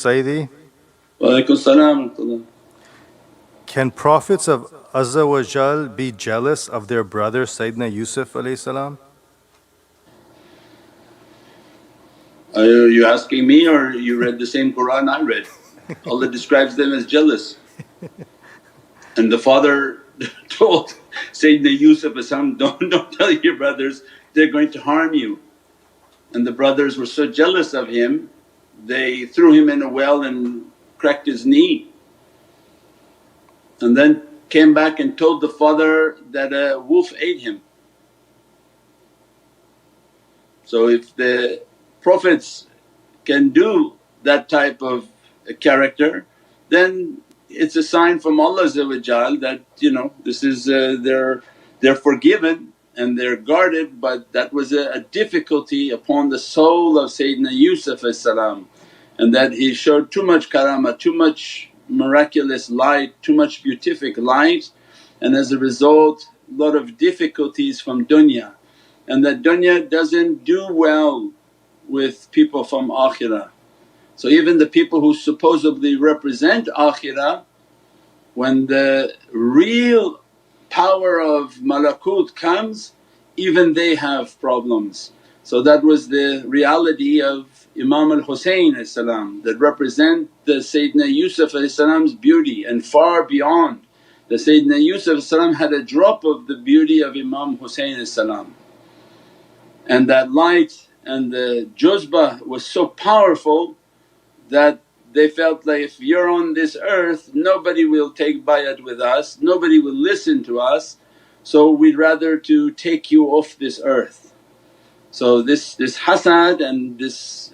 Sayyidi. Wa alaikum salam. Can prophets of Azza wa Jal be jealous of their brother Sayyidina Yusuf alayhi salam? Are you asking me or you read the same Qur'an I read? Allah describes them as jealous. And the father told Sayyidina Yusuf, don't tell your brothers, they're going to harm you. And the brothers were so jealous of him, they threw him in a well and cracked his knee. And then came back and told the father that a wolf ate him. So if the prophets can do that type of character, then it's a sign from Allah that this is they're forgiven and they're guarded. But that was a difficulty upon the soul of Sayyidina Yusuf and that he showed too much karamah, too much miraculous light, too much beatific light, and as a result a lot of difficulties from dunya. And that dunya doesn't do well with people from akhirah. So even the people who supposedly represent akhirah, when the real power of malakut comes, even they have problems. So that was the reality of Imam al-Hussain that represent the Sayyidina Yusuf's beauty and far beyond. The Sayyidina Yusuf had a drop of the beauty of Imam Hussain, and that light and the juzbah was so powerful that they felt like, if you're on this earth nobody will take bayat with us, nobody will listen to us, so we'd rather to take you off this earth. So this hasad and this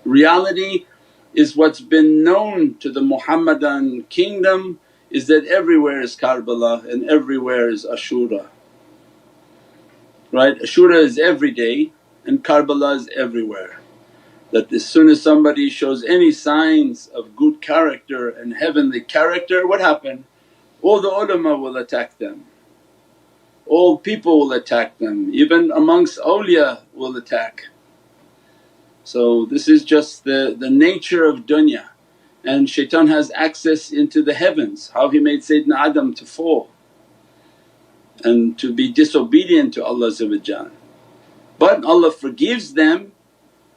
reality is what's been known to the Muhammadan kingdom, is that everywhere is Karbala and everywhere is Ashura. Right? Ashura is every day and Karbala is everywhere. That as soon as somebody shows any signs of good character and heavenly character, what happened? All the ulama will attack them, all people will attack them, even amongst awliya will attack. So this is just the nature of dunya, and shaitan has access into the heavens. How he made Sayyidina Adam to fall and to be disobedient to Allah, but Allah forgives them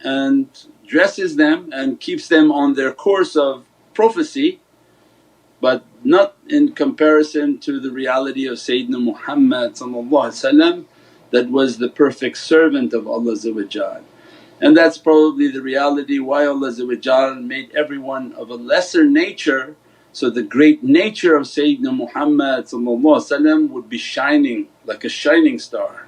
and dresses them and keeps them on their course of prophecy, but not in comparison to the reality of Sayyidina Muhammad that was the perfect servant of Allah. And that's probably the reality why Allah made everyone of a lesser nature, so the great nature of Sayyidina Muhammad would be shining like a shining star.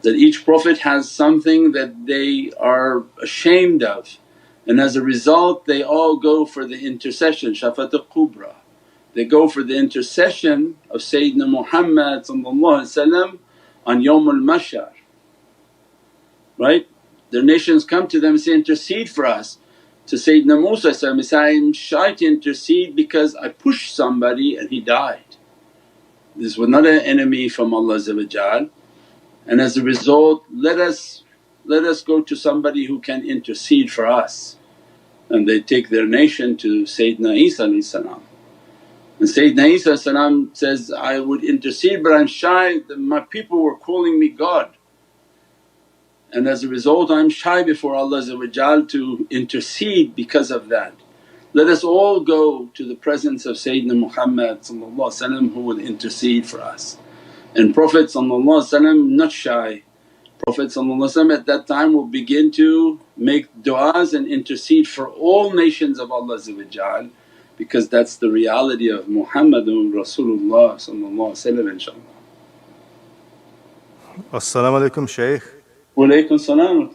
That each Prophet has something that they are ashamed of, and as a result they all go for the intercession, Shafaatul Kubra. They go for the intercession of Sayyidina Muhammad on Yawmul Mashar, right? Their nations come to them and say, intercede for us. To Sayyidina Musa he said, I'm shy to intercede because I pushed somebody and he died. This was not an enemy from Allah, and as a result let us go to somebody who can intercede for us. And they take their nation to Sayyidina Isa, and Sayyidina Isa says, I would intercede but I'm shy, my people were calling me God, and as a result I'm shy before Allah to intercede because of that. Let us all go to the presence of Sayyidina Muhammad who will intercede for us. And Prophet not shy, Prophet at that time will begin to make du'as and intercede for all nations of Allah, because that's the reality of Muhammadun Rasulullah inshaAllah. As-salamu alaykum Shaykh. Wa alaykum salam.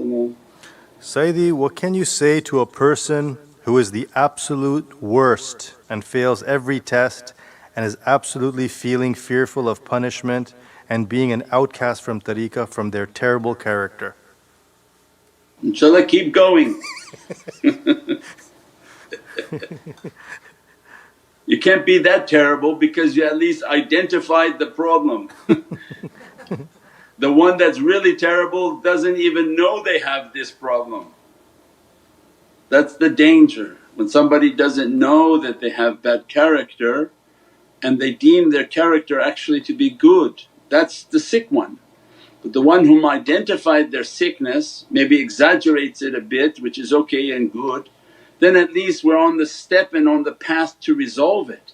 Sayyidi, what can you say to a person who is the absolute worst and fails every test and is absolutely feeling fearful of punishment and being an outcast from tariqah from their terrible character? InshaAllah keep going. You can't be that terrible because you at least identified the problem. The one that's really terrible doesn't even know they have this problem. That's the danger. When somebody doesn't know that they have bad character and they deem their character actually to be good, that's the sick one. But the one whom identified their sickness maybe exaggerates it a bit, which is okay and good, then at least we're on the step and on the path to resolve it.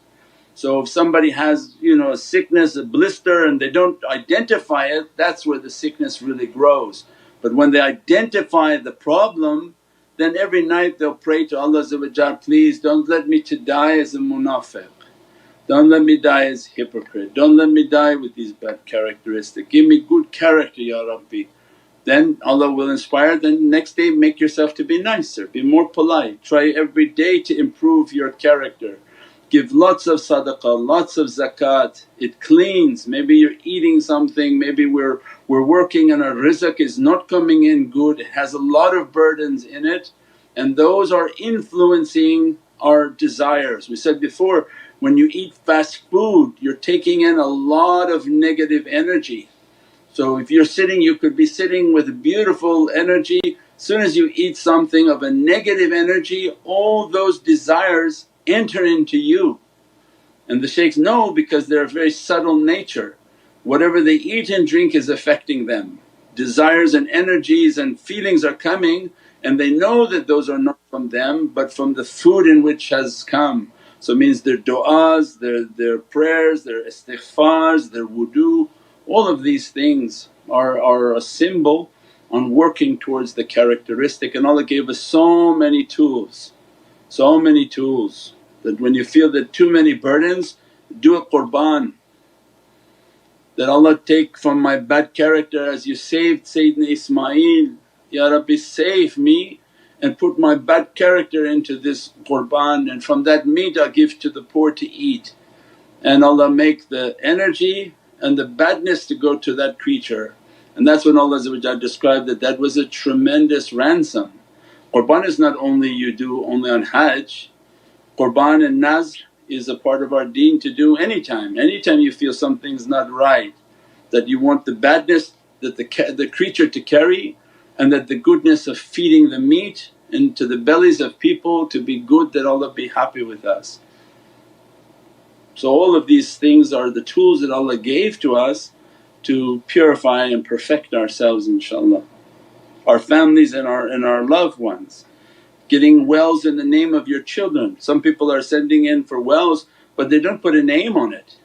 So if somebody has a sickness, a blister, and they don't identify it, that's where the sickness really grows. But when they identify the problem, then every night they'll pray to Allah, please don't let me to die as a munafiq, don't let me die as hypocrite, don't let me die with these bad characteristics, give me good character Ya Rabbi. Then Allah will inspire, then next day make yourself to be nicer, be more polite, try every day to improve your character. Give lots of sadaqah, lots of zakat, it cleans. Maybe you're eating something, maybe we're working and our rizq is not coming in good, it has a lot of burdens in it, and those are influencing our desires. We said before, when you eat fast food you're taking in a lot of negative energy. So if you're sitting, you could be sitting with beautiful energy, as soon as you eat something of a negative energy all those desires enter into you. And the shaykhs know because they're a very subtle nature, whatever they eat and drink is affecting them. Desires and energies and feelings are coming and they know that those are not from them but from the food in which has come. So it means their du'as, their prayers, their istighfars, their wudu, all of these things are a symbol on working towards the characteristic. And Allah gave us so many tools that when you feel that too many burdens, do a qurban. That Allah, take from my bad character as you saved Sayyidina Ismail, Ya Rabbi save me and put my bad character into this qurban, and from that meat I give to the poor to eat. And Allah make the energy and the badness to go to that creature. And that's when Allah described that was a tremendous ransom. Qurban is not only you do only on Hajj, Qurban and Nazr is a part of our deen to do anytime. Anytime you feel something's not right, that you want the badness that the creature to carry and that the goodness of feeding the meat into the bellies of people to be good, that Allah be happy with us. So all of these things are the tools that Allah gave to us to purify and perfect ourselves inshaAllah, our families and our loved ones. Getting wells in the name of your children. Some people are sending in for wells but they don't put a name on it.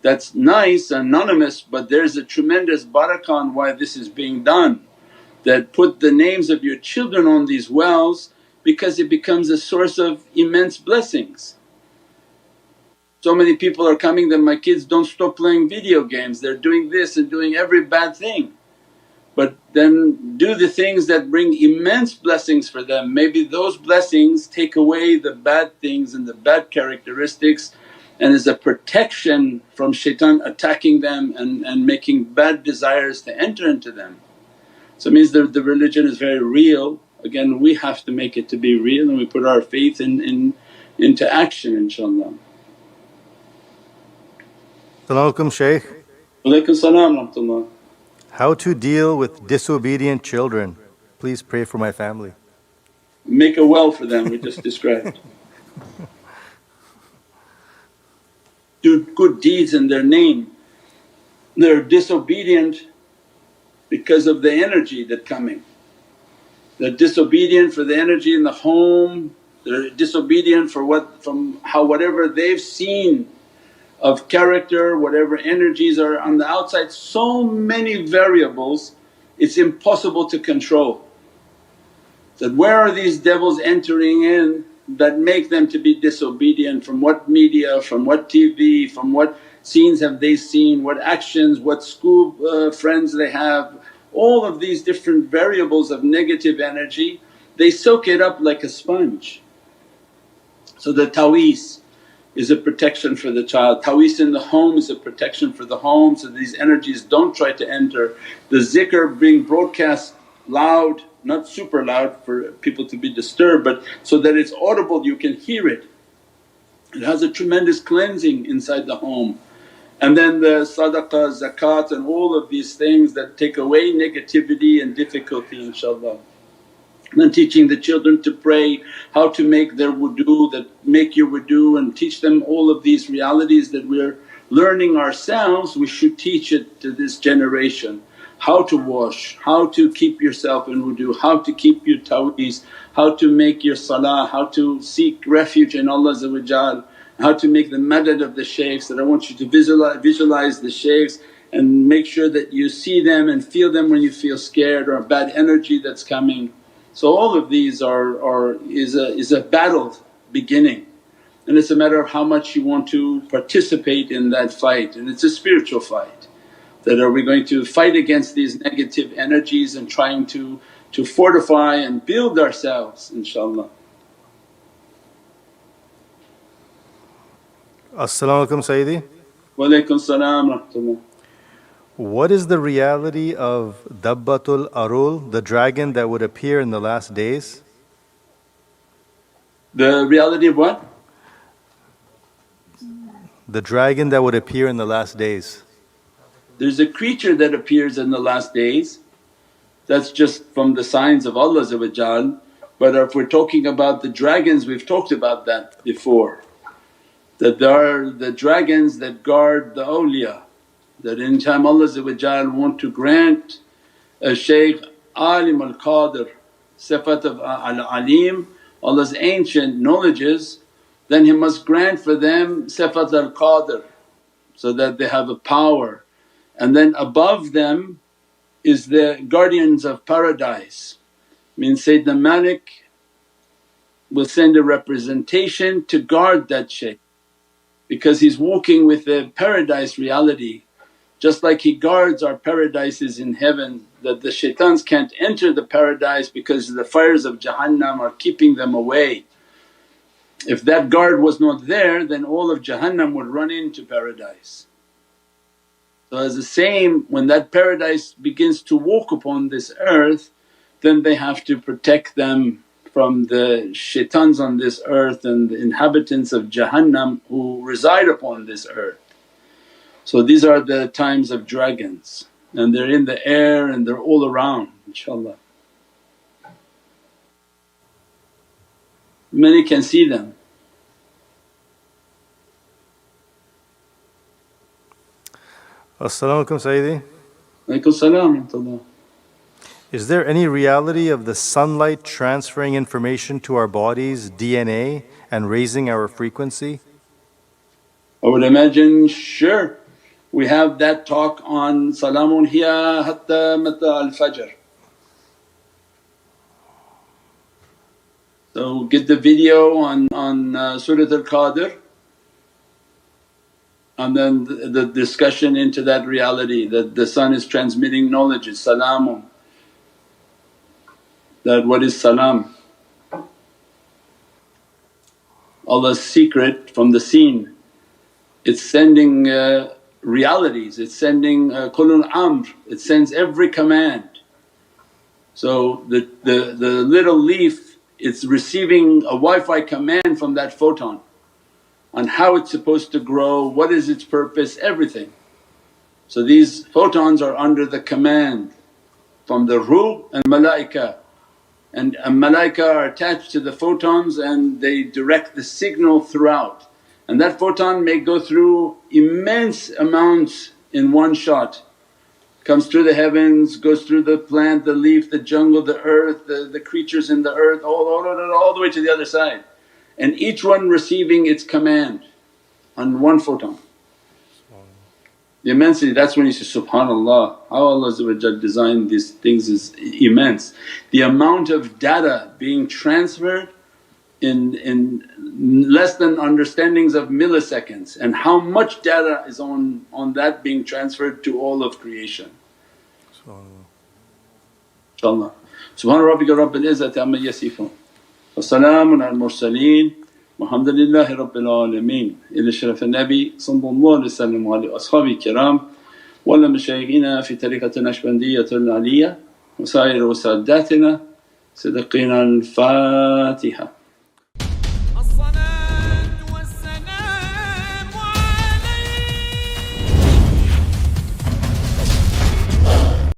That's nice, anonymous, but there's a tremendous barakah on why this is being done. That put the names of your children on these wells because it becomes a source of immense blessings. So many people are coming that my kids don't stop playing video games, they're doing this and doing every bad thing. But then do the things that bring immense blessings for them, maybe those blessings take away the bad things and the bad characteristics and is a protection from shaitan attacking them and making bad desires to enter into them. So it means the religion is very real. Again, we have to make it to be real and we put our faith into action inshaAllah. As-salamu alaykum Shaykh. Walaikum salam wa rahmatullah. How to deal with disobedient children? Please pray for my family. Make a well for them we just described. Do good deeds in their name. They're disobedient because of the energy that's coming. They're disobedient for the energy in the home, they're disobedient from whatever they've seen of character, whatever energies are on the outside. So many variables it's impossible to control. That where are these devils entering in that make them to be disobedient, from what media, from what TV, from what scenes have they seen, what actions, what school friends they have. All of these different variables of negative energy, they soak it up like a sponge. So the ta'weez is a protection for the child, ta'weez in the home is a protection for the home so these energies don't try to enter. The zikr being broadcast loud, not super loud for people to be disturbed, but so that it's audible, you can hear it. It has a tremendous cleansing inside the home. And then the sadaqah, zakat and all of these things that take away negativity and difficulty inshaAllah. then teaching the children to pray, how to make their wudu, that make your wudu, and teach them all of these realities that we're learning ourselves. We should teach it to this generation, how to wash, how to keep yourself in wudu, how to keep your tawheeds, how to make your salah, how to seek refuge in Allah, how to make the madad of the shaykhs. That I want you to visualize the shaykhs and make sure that you see them and feel them when you feel scared or a bad energy that's coming. So all of these is a battle beginning, and it's a matter of how much you want to participate in that fight, and it's a spiritual fight. That are we going to fight against these negative energies and trying to fortify and build ourselves, inshaAllah. As-salamu alaykum Sayyidi. Wa alaykum salam wa rahmatullah. What is the reality of Dabbatul Ardh, the dragon that would appear in the last days? The reality of what? The dragon that would appear in the last days. There's a creature that appears in the last days, that's just from the signs of Allah. But if we're talking about the dragons, we've talked about that before, that there are the dragons that guard the awliya. That in time Allah want to grant a shaykh alim al-qadir, sifat of al-alim, Allah's ancient knowledges, then He must grant for them sifat al-qadir, so that they have a power. And then above them is the guardians of paradise. Means Sayyidina Malik will send a representation to guard that shaykh, because he's walking with the paradise reality. Just like he guards our paradises in heaven, that the shaitans can't enter the paradise because the fires of Jahannam are keeping them away. If that guard was not there, then all of Jahannam would run into paradise. So as the same, when that paradise begins to walk upon this earth, then they have to protect them from the shaitans on this earth and the inhabitants of Jahannam who reside upon this earth. So these are the times of dragons, and they're in the air and they're all around, inshaAllah. Many can see them. As-salamu alaykum Sayyidi. Alaykum salam wa rahmatullah. Is there any reality of the sunlight transferring information to our bodies, DNA, and raising our frequency? I would imagine, sure. We have that talk on Salamun hiya hatta mata al-fajr. So get the video on Surat al-Qadir, and then the discussion into that reality that the sun is transmitting knowledge, is salamun. That what is salam? Allah's secret from the seen. It's sending realities, it's sending qulul amr, it sends every command. So the little leaf, it's receiving a Wi-Fi command from that photon on how it's supposed to grow, what is its purpose, everything. So these photons are under the command from the ruh and malaika, and malaika are attached to the photons and they direct the signal throughout. And that photon may go through immense amounts in one shot, comes through the heavens, goes through the plant, the leaf, the jungle, the earth, the creatures in the earth, all the way to the other side. And each one receiving its command on one photon. The immensity, that's when you say, subhanallah, how Allah designed these things is immense. The amount of data being transferred in less than understandings of milliseconds, and how much data is on that being transferred to all of creation. InshaAllah. Subhana rabbika rabbil izzati amma yasifun wa salaamun al mursaleen walhamdulillahi rabbil alameen. Ila sharaf al-Nabi sallallahu alayhi wa sallam wa ala ashabi kiram wa ala mashayikhina fi tariqatin Naqshbandiyyatul aliyya wa sa'ir wa sadatina. Siddiqina al-Fatiha.